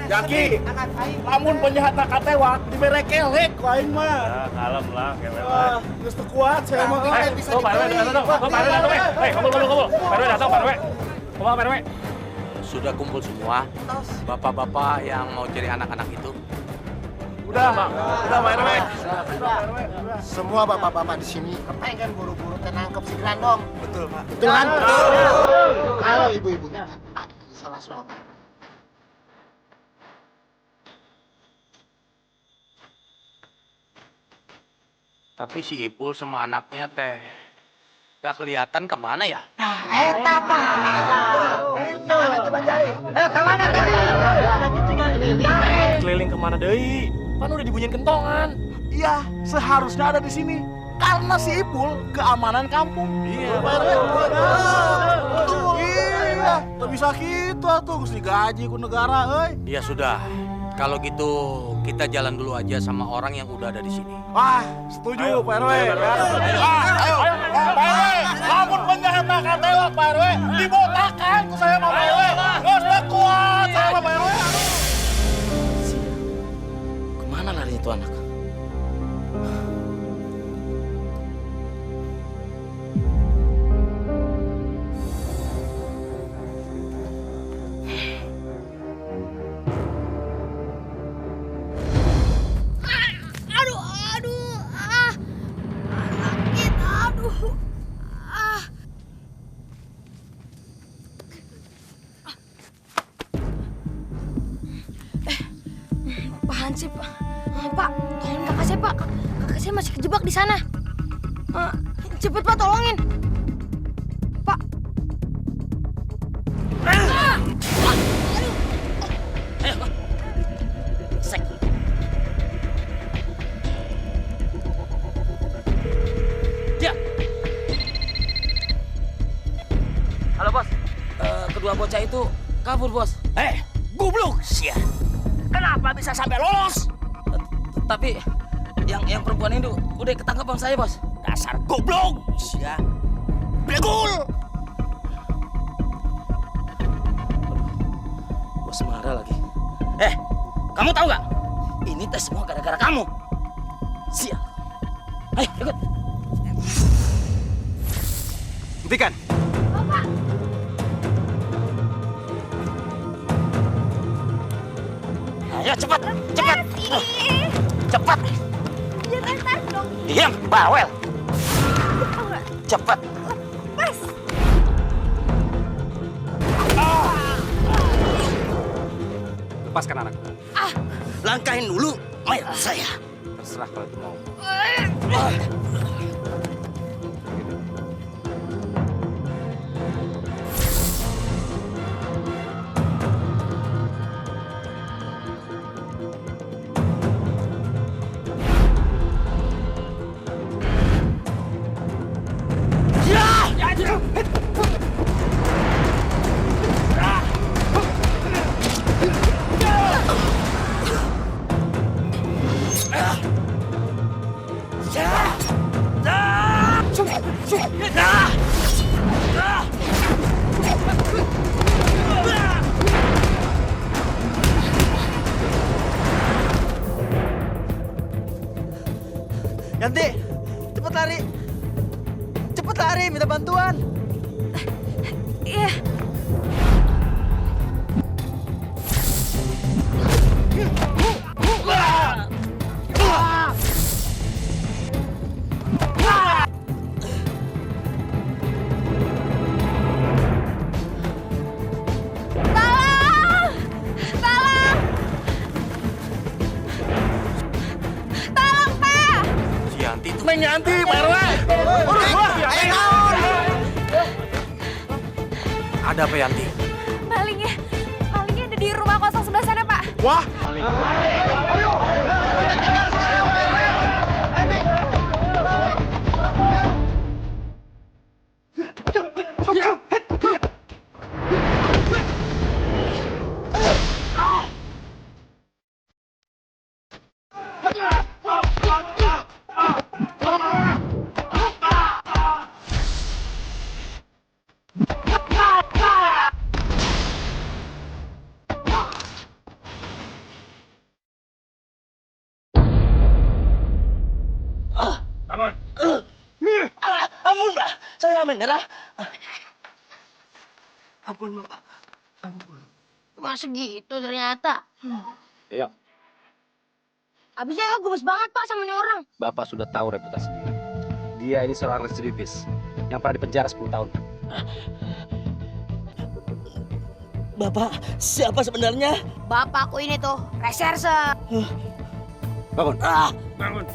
Jaki, lamun penjahat nak katewak diberekelek ku aing mah. Kalem lah, kewewe. Wah, geus teu kuat saya mah. Tuh, Pak RW datang. Pak RW datang, Hei, kumpul. Pak RW datang, Pak RW. Kumaha, Pak RW? Sudah kumpul semua bapak-bapak yang mau cari anak-anak itu. Udah Pak RW. Semua bapak-bapak di sini kepengen buru-buru nangkep si Grandong. Betul, Pak. Betul kan? Kalau ibu-ibunya salah suami. Tapi si Ipul sama anaknya teh gak kelihatan kemana ya? Keliling kemana deui? Kan udah dibunyiin kentongan. Iya, seharusnya ada di sini. Karena si Ipul keamanan kampung. Iya. Pak RW. Betul. Iya, tak bisa gitu atuh, geus digaji ku negara euy. Ya sudah, kalau gitu kita jalan dulu aja sama orang yang udah ada di sini. Wah, setuju Pak RW. Ayo. Pak RW, lamun penjahat katela Pak RW, dibotakan ku saya sama Pak RW. Geus teu kuat saya sama Pak RW. Kemana lari itu anak? Apaan sih, Pak? Pak, tolongin kakak saya, Pak. Kakak saya masih kejebak di sana. Cepet, Pak, tolongin. Pak. Sek. Dia. Halo, Bos. Kedua bocah itu kabur, Bos. Goblok, sia. Kenapa bisa sampai lolos? Tapi yang perempuan itu udah ketangkap bang saya, Bos. Dasar goblok, sia. Begul. Bos marah lagi. Kamu tahu nggak? Ini tes semua gara-gara kamu. Sia. Ayo, ikut. Hentikan. Ayo cepat, cepat. Cepat. Jangan tes dong. Diam, bawel. Cepat. Pas. Lepaskan anak. Langkahin dulu mayat saya. Terserah kalau itu mau. Yanti, cepet lari. Cepet lari, minta bantuan. Iya. Yanti, Pak RW. Ada apa Yanti? Malingnya ada di rumah kosong sebelah sana, Pak. Wah. Ampun, Mbak. Saya menyerah. Ampun, Bapak. Ampun. Masa gitu ternyata. Iya. Abisnya gemes banget Pak sama nih orang. Bapak sudah tahu reputasi dia. Dia ini seorang residivis yang pernah dipenjara 10 tahun. Bapak, siapa sebenarnya? Bapakku ini tuh reserse. Bangun. Bangun.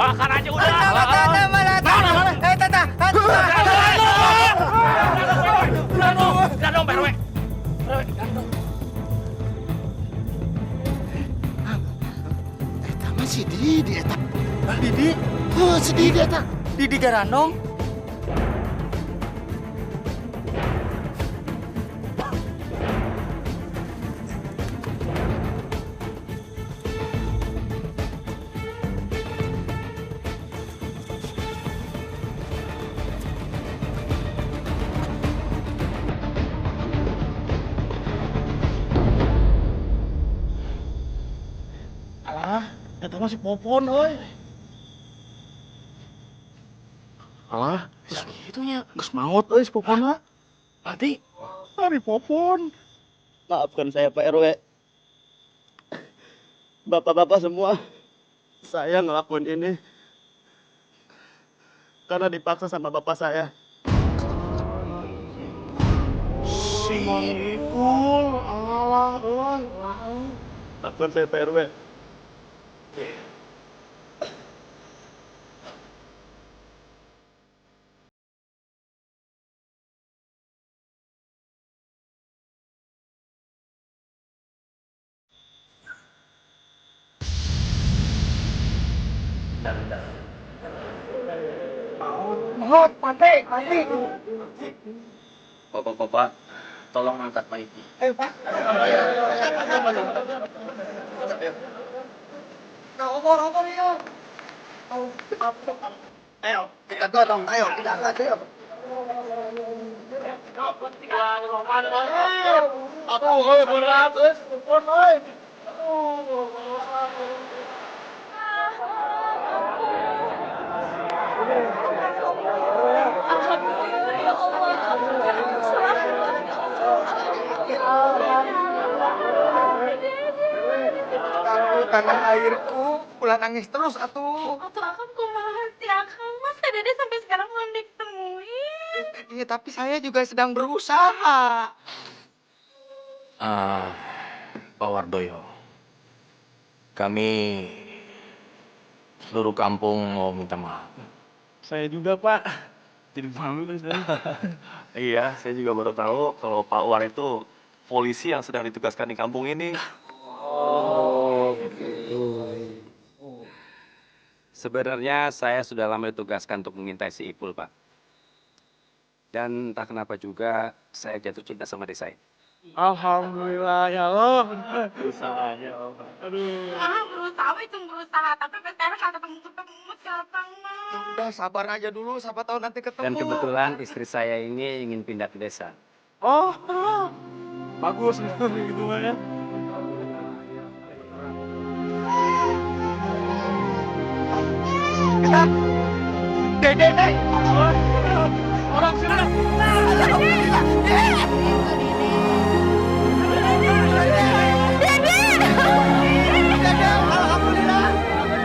Bakar aja udah. Udah dong, PRW. Eta mah si Didi eta. Didi? Oh, si Didi eta. Didi Garanong. Eta mah si Popon, euy. Alah, geus kitu nya, geus maot euy si Popon mah. Berarti ari Popon. Maafkan saya Pak RW. Bapak-bapak semua, saya ngelakuin ini karena dipaksa sama bapak saya. Sikul, alah, euy. Maafkan saya Pak RW. Mahot, pantai. Bapak-bapak, tolong angkat Maiki. Ayo, Pak. Rokok ya. Ayo, kita dorong. Ayo, kita angkat ayo. Aduh, berat, pun, oi. Tanah airku, ulah nangis terus atuh. Atuh akang kumaha sih akang? Masa Dede sampai sekarang belum ditemuin? Iya, tapi saya juga sedang berusaha. Pak Wardoyo, kami seluruh kampung mau minta maaf. Saya juga, Pak. Jadi malu saya. Iya, saya juga baru tahu kalau Pak War itu polisi yang sedang ditugaskan di kampung ini. Sebenarnya saya sudah lama ditugaskan untuk mengintai si Ipul, Pak. Dan entah kenapa juga saya jatuh cinta sama desa ini. Alhamdulillah ya Allah. Usahanya. Aduh. Berusaha itu berusaha, tapi sampai sekarang nggak ketemu siapa mah. Udah sabar aja dulu, siapa tahu nanti ketemu. Dan kebetulan istri saya ini ingin pindah ke desa. Oh, bagus gitu mah ya. Dede, orang sini. Alhamdulillah.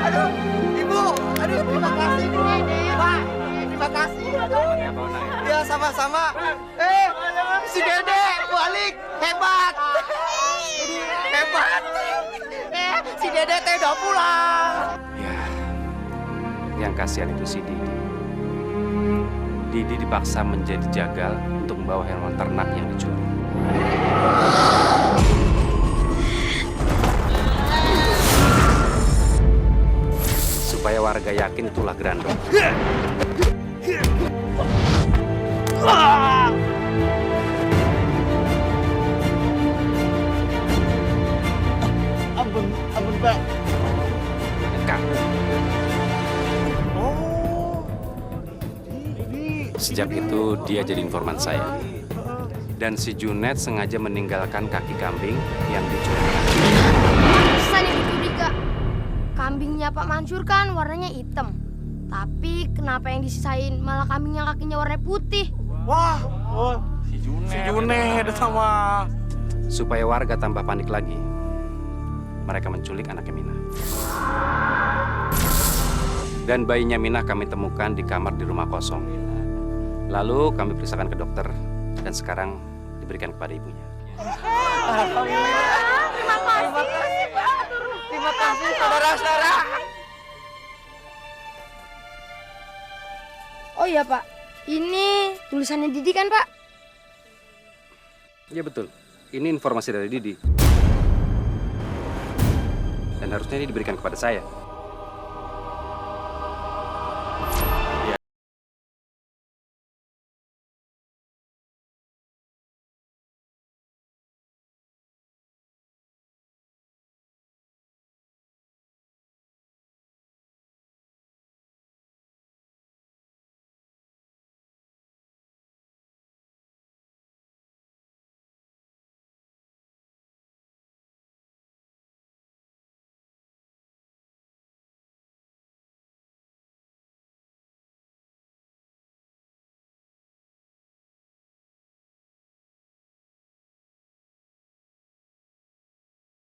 Aduh, Ibu. Aduh, terima kasih, Bu. Pak, terima kasih. Ya, sama-sama. Si Dede balik. Hebat. Hebat. Si Dede teh udah pulang. Ya, yang kasihan itu si Didi. Didi dipaksa menjadi jagal untuk membawa hewan ternak yang dijual. Supaya warga yakin itulah Grandong. Ampun, Pak. Dekat. Sejak itu dia jadi informan saya. Dan si Junet sengaja meninggalkan kaki kambing yang dijual. Pesan yang dicuriga. Kambingnya Pak Mansur kan warnanya hitam. Tapi kenapa yang disisain malah kambing yang kakinya warna putih? Wah, Si si Junet sama. Supaya warga tambah panik lagi, mereka menculik anaknya Mina. Dan bayinya Mina kami temukan di kamar di rumah kosong. Lalu kami periksakan ke dokter dan sekarang diberikan kepada ibunya. Alhamdulillah. Terima kasih, Pak. Terima kasih, saudara-saudara. Oh iya Pak, ini tulisannya Didi kan Pak? Iya betul. Ini informasi dari Didi. Dan harusnya ini diberikan kepada saya.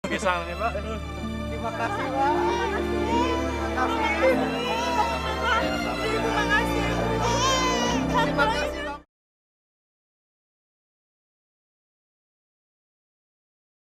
Pisang nih, Pak. Terima kasih, Pak. Terima kasih. Terima kasih.